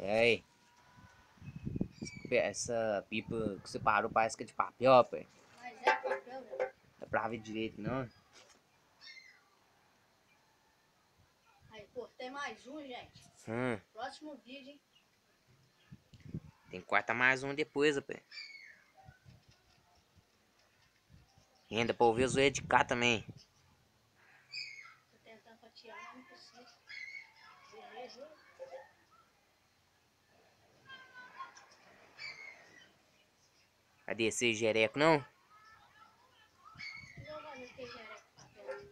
Ei, essa pipa que você parou parece que é de papel, pai. Mas é papel, velho. Não é pra ver direito, não. Aí, cortei mais um, gente. Próximo vídeo, hein? Tem que cortar mais um depois, pai. E ainda pra ouvir o zoeiro de cá também. Tô tentando fatiar, mas não consigo. Beleza. Vai descer jereco, não? Não vai ver que já era papel.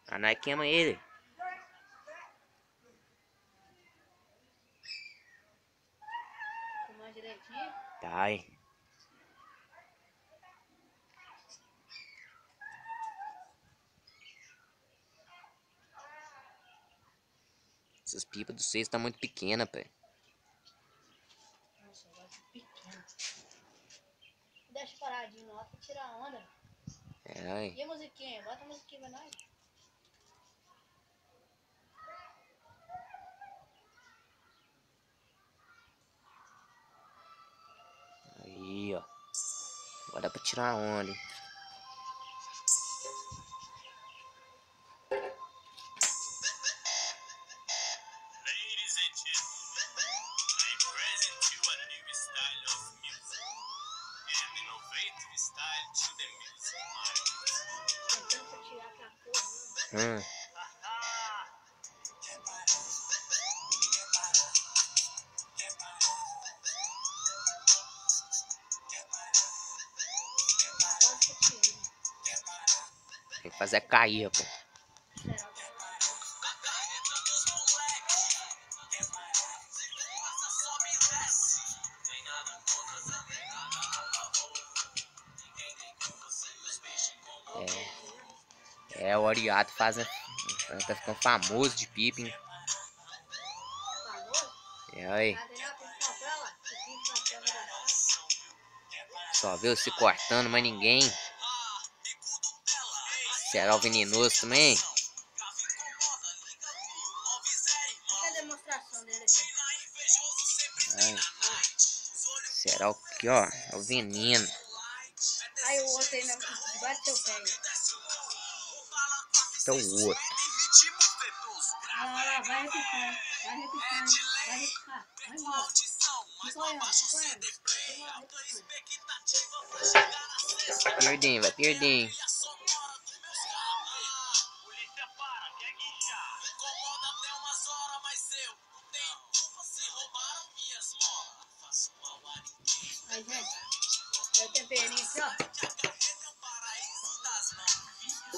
Ah, nós queima ele. Filmar direitinho. Tá aí. Essas pipas do vocês tá muito pequena, pai. Nossa, agora tá pequeno. Deixa paradinho lá pra tirar a onda. É, aí. E a musiquinha? Bota a musiquinha pra nós. Aí, ó. Agora dá pra tirar a onda, hein? Ladies and gentlemen, I present you a new style of music. An innovative style to the music market. Tentando fatiar aquela porra, né? Quase fatiando. Tem que fazer cair, pô. Será que É, o Ariato fazendo. Tá ficando famoso de pipa, hein? famoso? É, aí. Cadê lá? Tem que papel lá. Tem que papel pra gastar. Só vê você cortando, mas ninguém. Será o venenoso também? Cadê a demonstração dele aqui? Ai. Será o que, ó? É o veneno. Aí o outro aí debaixo do seu pé. Então o outro. Ah, lá, vai repicando. Vai repicando. Vai repicar. Vai embora. Fica olhando, fica olhando. Perdem, vai perder. Polícia para, quer guinchar. Incomoda até umas horas, mas eu não tenho culpa se roubaram minhas molas. Faço mal a ninguém. Aí, gente. Aí o temperinho aqui, ó. É o paraíso das novinhas.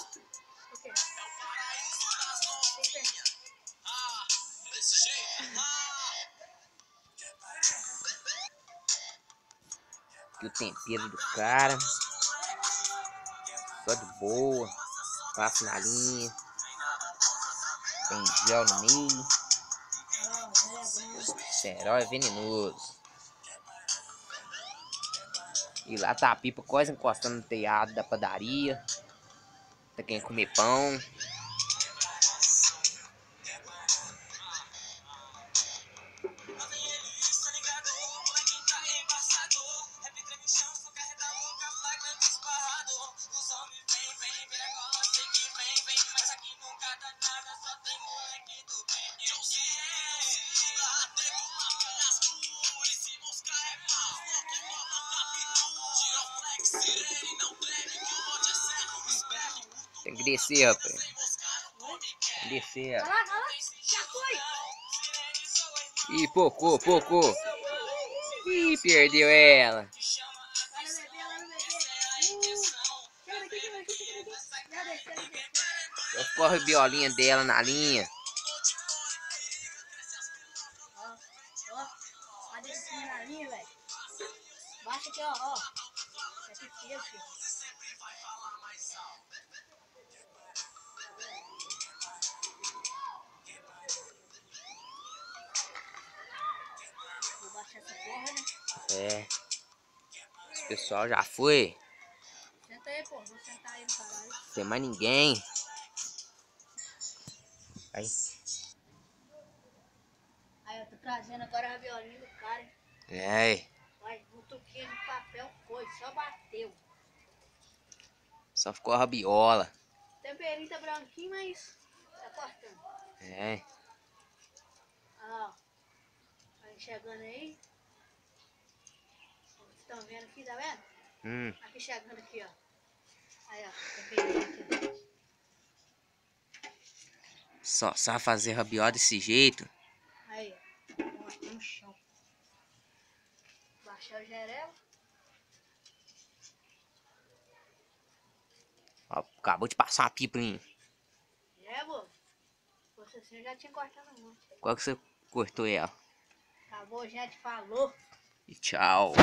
O quê? É o paraíso das novinhas. Ah, desse jeito. Aqui o tempero do cara. Só de boa. Passa na linha. Tem gel no meio. Serol é venenoso. E lá tá a pipa quase encostando no telhado da padaria. Tá quem comer pão. Tem que descer, rapaz. Tem que descer. Vai lá, vai lá. Já foi. Ih, pocou, pocou. Ih, perdeu ela. Vai no bebê, vai no bebê. Chega daqui, chega daqui, chega daqui. Já desceu, já desceu. Só corre a violinha dela na linha. Ó, ó. Vai descendo na linha, velho. Baixa aqui, ó. É pequeno, filho. Vou baixar essa porra, né? É. O pessoal já foi. Senta aí, pô. Vou sentar aí no caralho. Não tem mais ninguém. Aí. Aí, eu tô trazendo. Fazendo agora a raviolinha do cara, hein? É. Vai, um tuquinho de papel foi, só bateu. Só ficou a rabiola. O temperinho tá branquinho, mas tá cortando. É. Ó, vai chegando aí. Vocês estão vendo aqui, tá vendo? Aqui chegando aqui, ó. Aí, ó, temperinho aqui. Só sabe fazer rabiola desse jeito. Aí, ó, aqui no chão. Baixar o jereba. Ó, acabou de passar uma pipa em mim. É, bobo. Você assim eu já tinha cortado a mão. Qual que você cortou ela? Acabou, gente, falou. E tchau.